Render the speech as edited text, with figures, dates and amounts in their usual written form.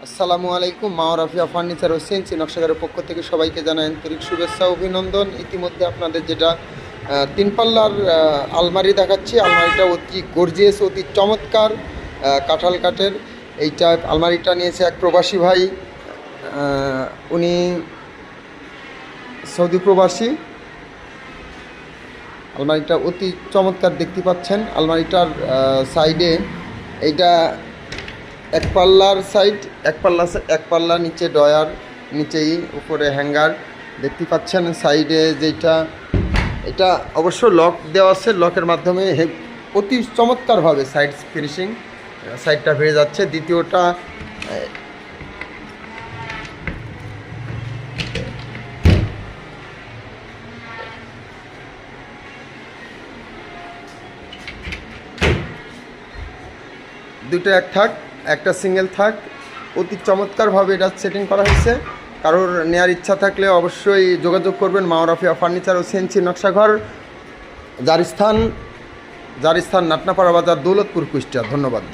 আসসালামু আলাইকুম। মা রাফিয়া ফার্নিচার ও সিএনসি নকশাগারের পক্ষ থেকে সবাইকে জানাই আন্তরিক শুভেচ্ছা অভিনন্দন। ইতিমধ্যে আপনাদের যেটা তিন পাল্লার আলমারি দেখাচ্ছি, আলমারিটা অতি গর্জিয়াস, অতি চমৎকার কাঁঠাল কাঠের। এইটা আলমারিটা নিয়েছে এক প্রবাসী ভাই, উনি সৌদি প্রবাসী। আলমারিটা অতি চমৎকার দেখতে পাচ্ছেন। আলমারিটার সাইডে এইটা এক পাল্লার সাইড, এক পাল্লা নিচে ডয়ার, নিচেই উপরে হ্যাঙ্গার দেখতে পাচ্ছেন। সাইডে যেটা এটা অবশ্য লক দেওয়া আছে, লকের মাধ্যমে অতি চমৎকারভাবে সাইড ফিনিশিং, সাইডটা হয়ে যাচ্ছে। দ্বিতীয়টা দুটো এক থাক, একটা সিঙ্গেল থাক, অতি চমৎকারভাবে এটা সেটিং করা হয়েছে। কারোর নেওয়ার ইচ্ছা থাকলে অবশ্যই যোগাযোগ করবেন। মা রাফিয়া ফার্নিচার ও সিএনসি নকশাঘর, যার স্থান নাটনাপাড়া বাজার, দৌলতপুর, কুষ্টিয়া। ধন্যবাদ।